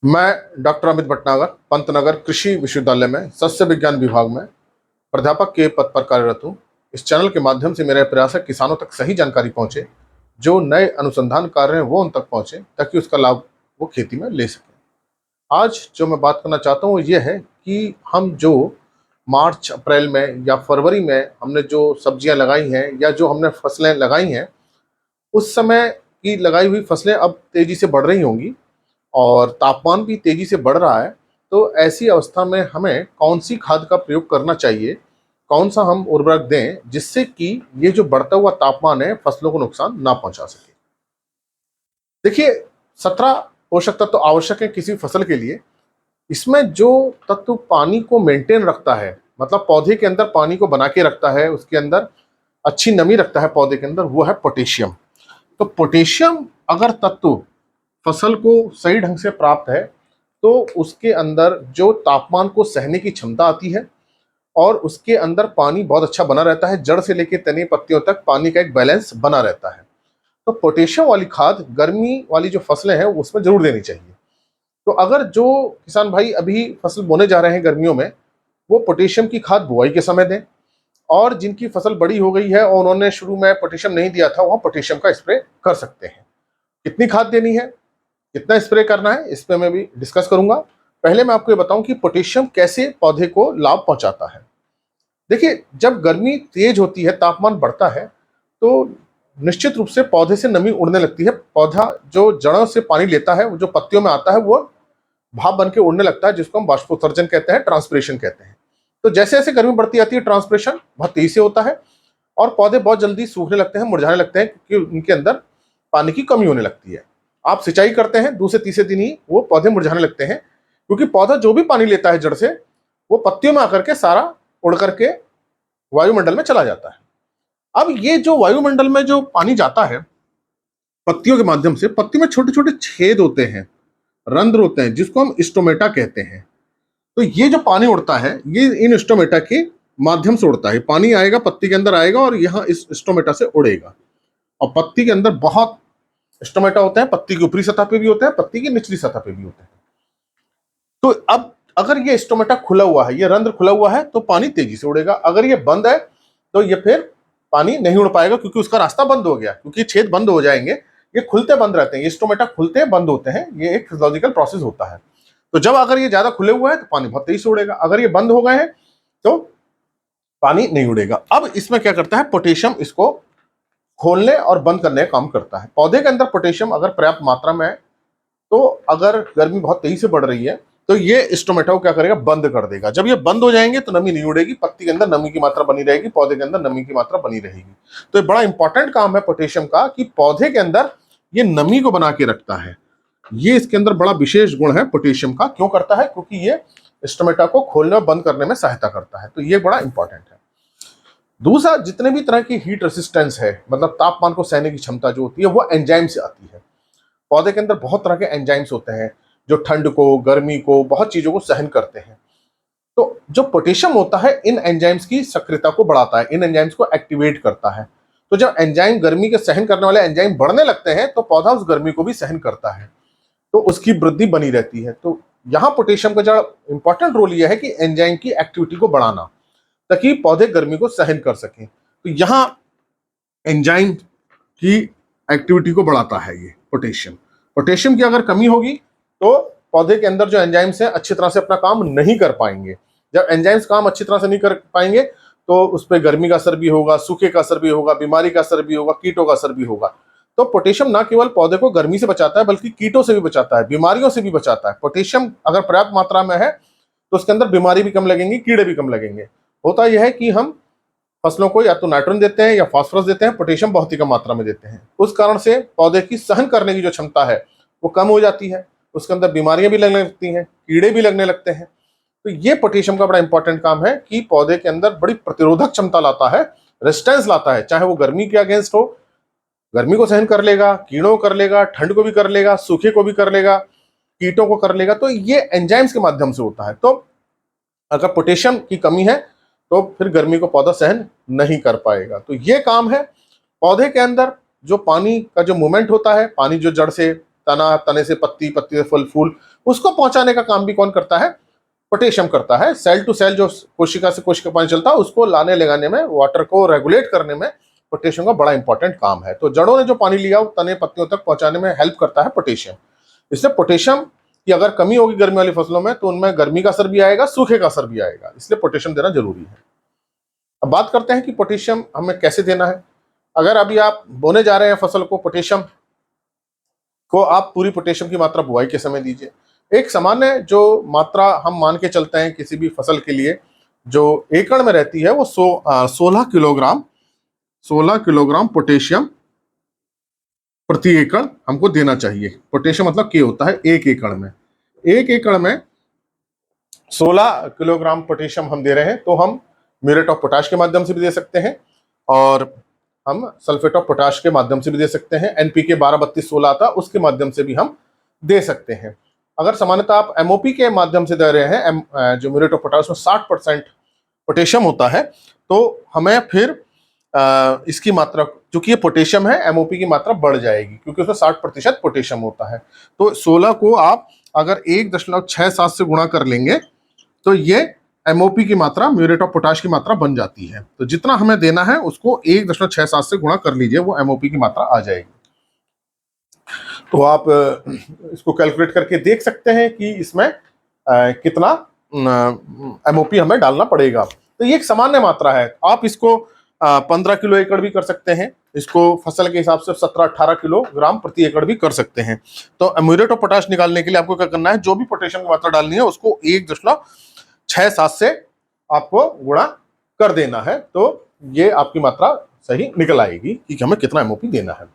मैं डॉक्टर अमित भटनागर पंतनगर कृषि विश्वविद्यालय में सस्य विज्ञान विभाग में प्राध्यापक के पद पर कार्यरत हूँ। इस चैनल के माध्यम से मेरा प्रयास है किसानों तक सही जानकारी पहुंचे, जो नए अनुसंधान कार्य हैं वो उन तक पहुंचे ताकि उसका लाभ वो खेती में ले सकें। आज जो मैं बात करना चाहता हूँ वो ये है कि हम जो मार्च अप्रैल में या फरवरी में हमने जो सब्जियां लगाई हैं या जो हमने फसलें लगाई हैं, उस समय की लगाई हुई फसलें अब तेजी से बढ़ रही होंगी और तापमान भी तेजी से बढ़ रहा है। तो ऐसी अवस्था में हमें कौन सी खाद का प्रयोग करना चाहिए, कौन सा हम उर्वरक दें जिससे कि ये जो बढ़ता हुआ तापमान है फसलों को नुकसान ना पहुंचा सके। देखिए, 17 पोषक तत्व तो आवश्यक है किसी फसल के लिए। इसमें जो तत्व पानी को मेंटेन रखता है, मतलब पौधे के अंदर पानी को बना के रखता है, उसके अंदर अच्छी नमी रखता है पौधे के अंदर, वो है पोटेशियम। तो पोटेशियम अगर तत्व फसल को सही ढंग से प्राप्त है तो उसके अंदर जो तापमान को सहने की क्षमता आती है और उसके अंदर पानी बहुत अच्छा बना रहता है। जड़ से लेकर तने पत्तियों तक पानी का एक बैलेंस बना रहता है। तो पोटेशियम वाली खाद गर्मी वाली जो फसलें हैं उसमें जरूर देनी चाहिए। तो अगर जो किसान भाई अभी फसल बोने जा रहे हैं गर्मियों में, वो पोटेशियम की खाद बुआई के समय दें, और जिनकी फसल बड़ी हो गई है और उन्होंने शुरू में पोटेशियम नहीं दिया था, वह पोटेशियम का स्प्रे कर सकते हैं। कितनी खाद देनी है, कितना स्प्रे करना है, इस पे मैं भी डिस्कस करूंगा। पहले मैं आपको ये बताऊं कि पोटेशियम कैसे पौधे को लाभ पहुंचाता है। देखिए, जब गर्मी तेज होती है, तापमान बढ़ता है, तो निश्चित रूप से पौधे से नमी उड़ने लगती है। पौधा जो जड़ों से पानी लेता है, वो जो पत्तियों में आता है, वो भाप बन के उड़ने लगता है, जिसको हम बाष्पोत्सर्जन कहते हैं, ट्रांसपिरेशन कहते हैं। तो जैसे जैसे गर्मी बढ़ती जाती है, ट्रांसपिरेशन बहुत तेजी से होता है और पौधे बहुत जल्दी सूखने लगते हैं, मुरझाने लगते हैं, क्योंकि उनके अंदर पानी की कमी होने लगती है। आप सिंचाई करते हैं, दूसरे तीसरे दिन ही वो पौधे मुरझाने लगते हैं, क्योंकि पौधा जो भी पानी लेता है जड़ से, वो पत्तियों में आकर के सारा उड़ करके वायुमंडल में चला जाता है। अब ये जो वायुमंडल में जो पानी जाता है पत्तियों के माध्यम से, पत्ती में छोटे छोटे छेद होते हैं, रंध्र होते हैं, जिसको हम स्टोमेटा कहते हैं। तो ये जो पानी उड़ता है, ये इन स्टोमेटा के माध्यम से उड़ता है। पानी आएगा, पत्ती के अंदर आएगा और यहाँ इस स्टोमेटा से उड़ेगा। और पत्ती के अंदर बहुत स्टोमेटा होते हैं, पत्ती की ऊपरी सतह पे भी होते हैं, पत्ती की निचली सतह पे भी होते हैं। तो अब अगर ये स्टोमेटा खुला हुआ है, ये रंध्र खुला हुआ है, तो पानी तेजी से उड़ेगा। अगर ये बंद है तो ये फिर पानी नहीं उड़ पाएगा, क्योंकि उसका रास्ता बंद हो गया, क्योंकि छेद बंद हो जाएंगे। ये खुलते बंद रहते हैं, ये स्टोमेटा खुलते हैं बंद होते हैं, ये एक फिजियोलॉजिकल प्रोसेस होता है। तो जब अगर ये ज्यादा खुले हुए हैं तो पानी बहुत तेजी से उड़ेगा, अगर ये बंद हो गए हैं तो पानी नहीं उड़ेगा। अब इसमें क्या करता है, पोटेशियम इसको खोलने और बंद करने का काम करता है। पौधे के अंदर पोटेशियम अगर पर्याप्त मात्रा में है, तो अगर गर्मी बहुत तेजी से बढ़ रही है तो ये स्टोमेटा को क्या करेगा, बंद कर देगा। जब ये बंद हो जाएंगे तो नमी नहीं उड़ेगी, पत्ती के अंदर नमी की मात्रा बनी रहेगी, पौधे के अंदर नमी की मात्रा बनी रहेगी। तो ये बड़ा इंपॉर्टेंट काम है पोटेशियम का, कि पौधे के अंदर ये नमी को बना के रखता है। ये इसके अंदर बड़ा विशेष गुण है पोटेशियम का। क्यों करता है, क्योंकि ये स्टोमेटा को खोलने और बंद करने में सहायता करता है। तो ये बड़ा इंपॉर्टेंट है। दूसरा, जितने भी तरह की हीट रेसिस्टेंस है, मतलब तापमान को सहने की क्षमता जो होती है, वो एंजाइम से आती है। पौधे के अंदर बहुत तरह के एंजाइम्स होते हैं जो ठंड को, गर्मी को, बहुत चीजों को सहन करते हैं। तो जो पोटेशियम होता है, इन एंजाइम्स की सक्रियता को बढ़ाता है, इन एंजाइम्स को एक्टिवेट करता है। तो जब एंजाइम, गर्मी के सहन करने वाले एंजाइम बढ़ने लगते हैं, तो पौधा उस गर्मी को भी सहन करता है, तो उसकी वृद्धि बनी रहती है। तो यहाँ पोटेशियम का जो इंपॉर्टेंट रोल यह है कि एंजाइम की एक्टिविटी को बढ़ाना, ताकि पौधे गर्मी को सहन कर सकें। तो यहाँ एंजाइम की एक्टिविटी को बढ़ाता है ये पोटेशियम। पोटेशियम की अगर कमी होगी तो पौधे के अंदर जो एंजाइम्स हैं अच्छी तरह से अपना काम नहीं कर पाएंगे। जब एंजाइम्स काम अच्छी तरह से नहीं कर पाएंगे तो उस पर गर्मी का असर भी होगा, सूखे का असर भी होगा, बीमारी का असर भी होगा, कीटों का असर भी होगा। तो पोटेशियम ना केवल पौधे को गर्मी से बचाता है, बल्कि कीटों से भी बचाता है, बीमारियों से भी बचाता है। पोटेशियम अगर पर्याप्त मात्रा में है तो उसके अंदर बीमारी भी कम लगेंगी, कीड़े भी कम लगेंगे। होता यह है कि हम फसलों को या तो नाइट्रोजन देते हैं या फास्फोरस देते हैं, पोटेशियम बहुत ही कम मात्रा में देते हैं। उस कारण से पौधे की सहन करने की जो क्षमता है वो कम हो जाती है, उसके अंदर बीमारियां भी लगने लगती हैं, कीड़े भी लगने लगते हैं। तो ये पोटेशियम का बड़ा इंपॉर्टेंट काम है कि पौधे के अंदर बड़ी प्रतिरोधक क्षमता लाता है, रेजिस्टेंस लाता है। चाहे वो गर्मी के अगेंस्ट हो, गर्मी को सहन कर लेगा, कीड़ों को कर लेगा, ठंड को भी कर लेगा, सूखे को भी कर लेगा, कीटों को कर लेगा। तो ये एंजाइम्स के माध्यम से होता है। तो अगर पोटेशियम की कमी है तो फिर गर्मी को पौधा सहन नहीं कर पाएगा। तो ये काम है पौधे के अंदर जो पानी का जो मूवमेंट होता है, पानी जो जड़ से तना, तने से पत्ती, पत्ती से फल, फूल, उसको पहुंचाने का काम भी कौन करता है? पोटेशियम करता है। सेल टू सेल जो कोशिका से कोशिका पानी चलता है उसको लाने ले जाने में, वाटर को रेगुलेट करने में पोटेशियम का बड़ा इंपॉर्टेंट काम है। तो जड़ों ने जो पानी लिया वो तने पत्तियों तक पहुंचाने में हेल्प करता है पोटेशियम। इसलिए पोटेशियम की अगर कमी होगी गर्मी वाली फसलों में तो उनमें गर्मी का असर भी आएगा, सूखे का असर भी आएगा, इसलिए पोटेशियम देना जरूरी है। अब बात करते हैं कि पोटेशियम हमें कैसे देना है। अगर अभी आप बोने जा रहे हैं फसल को, पोटेशियम को आप पूरी पोटेशियम की मात्रा बुआई के समय दीजिए। एक सामान्य जो मात्रा हम मान के चलते हैं किसी भी फसल के लिए जो एकड़ में रहती है वो 16 किलोग्राम पोटेशियम प्रति एकड़ हमको देना चाहिए। पोटेशियम मतलब के होता है एक एकड़ में। एक एकड़ में 16 किलोग्राम पोटेशियम हम दे रहे हैं तो हम म्यूरेट ऑफ पोटाश के माध्यम से भी दे सकते हैं और हम सल्फेट ऑफ पोटाश के माध्यम से भी दे सकते हैं। एनपीके 12-32-16 आता उसके माध्यम से भी हम दे सकते हैं। अगर सामान्यतः आप एमओपी के माध्यम से दे रहे हैं, जो म्यूरेट ऑफ पोटाश में 60% पोटेशियम होता है, तो हमें फिर इसकी मात्रा, चूंकि ये पोटेशियम है, एमओपी की मात्रा बढ़ जाएगी क्योंकि उसमें 60% पोटेशियम होता है। तो 16 को आप अगर 1.67 से गुणा कर लेंगे तो ये एमओपी की मात्रा, म्यूरेट ऑफ पोटाश की मात्रा बन जाती है। तो जितना हमें देना है उसको 1.67 से गुणा कर लीजिए, वो एमओपी की मात्रा आ जाएगी। तो आप इसको कैलकुलेट करके देख सकते हैं कि इसमें कितना एमओपी हमें डालना पड़ेगा। तो ये एक सामान्य मात्रा है। आप इसको 15 किलो एकड़ भी कर सकते हैं, इसको फसल के हिसाब से 17-18 किलोग्राम प्रति एकड़ भी कर सकते हैं। तो म्यूरेट ऑफ पोटाश निकालने के लिए आपको क्या करना है, जो भी पोटेशियम की मात्रा डालनी है उसको 1.67 से आपको गुणा कर देना है, तो ये आपकी मात्रा सही निकल आएगी कि हमें कितना एमओपी देना है।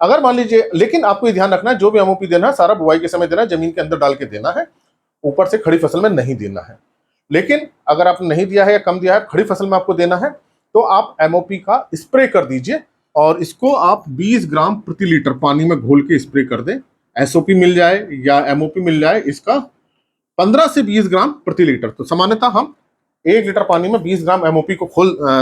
अगर मान लीजिए, लेकिन आपको ये ध्यान रखना है जो भी एमओपी देना है सारा बुआई के समय देना है, जमीन के अंदर डाल के देना है, ऊपर से खड़ी फसल में नहीं देना है। लेकिन अगर आपने नहीं दिया है या कम दिया है, खड़ी फसल में आपको देना है, तो आप एमओपी का स्प्रे कर दीजिए और इसको आप 20 ग्राम प्रति लीटर पानी में घोल के स्प्रे कर दें। एसओपी मिल जाए या एमओपी मिल जाए, इसका 15 से 20 ग्राम प्रति लीटर। तो सामान्यतः हम 1 लीटर पानी में 20 ग्राम एमओपी को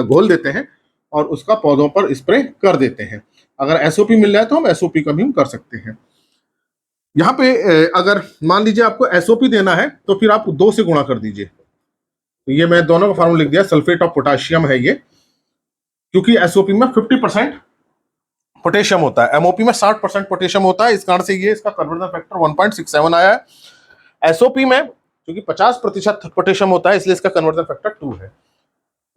घोल देते हैं और उसका पौधों पर स्प्रे कर देते हैं। अगर एसओपी मिल जाए तो हम एसओपी का भी हम कर सकते हैं। यहाँ पे अगर मान लीजिए आपको एसओपी देना है तो फिर आप 2 से गुणा कर दीजिए। तो ये मैं दोनों का फार्मूला लिख दिया, सल्फेट ऑफ पोटाशियम है ये, क्योंकि एसओपी में 50% पोटेशियम होता है, एमओपी में 60% पोटेशियम होता है, इस कारण से ये इसका कन्वर्जन फैक्टर 1.67 आया है। एसओपी में क्योंकि 50% पोटेशियम होता है इसलिए इसका कन्वर्जन फैक्टर 2 है।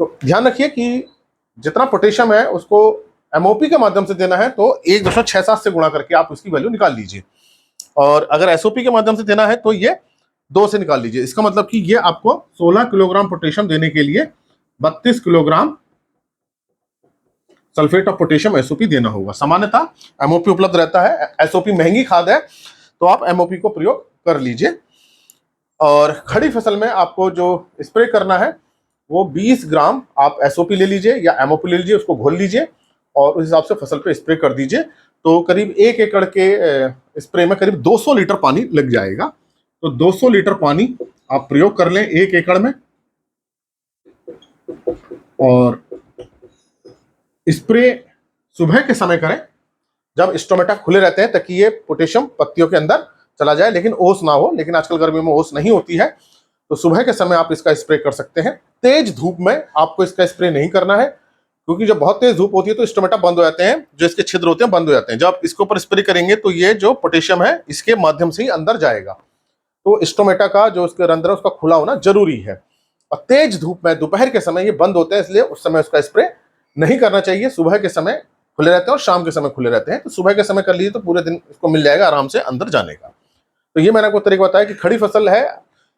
तो ध्यान रखिए कि जितना पोटेशियम है उसको एमओपी के माध्यम से देना है तो 1.67 से गुणा करके आप उसकी वैल्यू निकाल लीजिए, और अगर एसओपी के माध्यम से देना है तो ये 2 से निकाल लीजिए। इसका मतलब कि ये आपको 16 किलोग्राम पोटेशियम देने के लिए 32 kilogram sulphate of potassium SOP देना होगा। सामान्यतः एमओपी उपलब्ध रहता है, एसओपी महंगी खाद है तो आप एमओपी को प्रयोग कर लीजिए। और खड़ी फसल में आपको जो स्प्रे करना है वो 20 ग्राम आप एसओपी ले लीजिए या एमओपी ले लीजिए, उसको घोल लीजिए और उस हिसाब से फसल पे स्प्रे कर दीजिए। तो करीब 1 एकड़ के स्प्रे में करीब 200 लीटर पानी लग जाएगा। तो 200 लीटर पानी आप प्रयोग कर लें 1 एकड़ में, और स्प्रे सुबह के समय करें जब स्टोमेटा खुले रहते हैं ताकि ये पोटेशियम पत्तियों के अंदर चला जाए, लेकिन ओस ना हो। लेकिन आजकल गर्मी में ओस नहीं होती है तो सुबह के समय आप इसका स्प्रे कर सकते हैं। तेज धूप में आपको इसका स्प्रे नहीं करना है क्योंकि जब बहुत तेज धूप होती है तो स्टोमेटा बंद हो जाते हैं, जो इसके छिद्र होते हैं बंद हो जाते हैं। जब आप इसके ऊपर स्प्रे करेंगे तो ये जो पोटेशियम है इसके माध्यम से ही अंदर जाएगा। तो स्टोमेटा का जो उसके रंध्र है उसका खुला होना जरूरी है। और तेज धूप में दोपहर के समय ये बंद होते हैं, इसलिए उस समय उसका स्प्रे नहीं करना चाहिए। सुबह के समय खुले रहते हैं और शाम के समय खुले रहते हैं, तो सुबह के समय कर लीजिए तो पूरे दिन इसको मिल जाएगा आराम से अंदर जाने का। तो ये मैंने आपको तरीका बताया कि खड़ी फसल है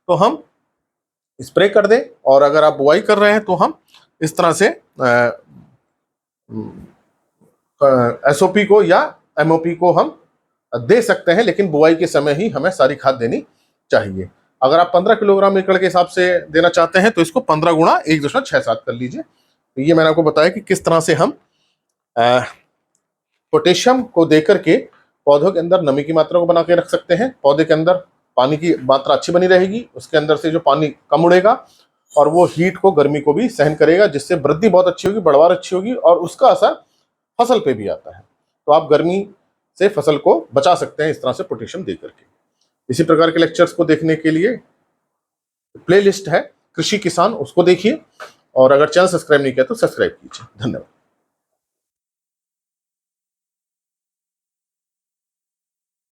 तो हम स्प्रे कर दें, और अगर आप बुआई कर रहे हैं तो हम इस तरह से एसओपी को या एमओपी को हम दे सकते हैं, लेकिन बुआई के समय ही हमें सारी खाद देनी चाहिए। अगर आप 15 किलोग्राम एकड़ के हिसाब से देना चाहते हैं तो इसको 15 गुणा 1.67 कर लीजिए। तो ये मैंने आपको बताया कि किस तरह से हम पोटेशियम को देकर के पौधों के अंदर नमी की मात्रा को बना के रख सकते हैं। पौधे के अंदर पानी की मात्रा अच्छी बनी रहेगी, उसके अंदर से जो पानी कम उड़ेगा और वो हीट को, गर्मी को भी सहन करेगा, जिससे वृद्धि बहुत अच्छी होगी, बढ़वार अच्छी होगी और उसका असर फसल पे भी आता है। तो आप गर्मी से फसल को बचा सकते हैं इस तरह से पोटेशियम दे करके। इसी प्रकार के लेक्चर्स को देखने के लिए प्लेलिस्ट है कृषि किसान, उसको देखिए, और अगर चैनल सब्सक्राइब नहीं किया तो सब्सक्राइब कीजिए। धन्यवाद।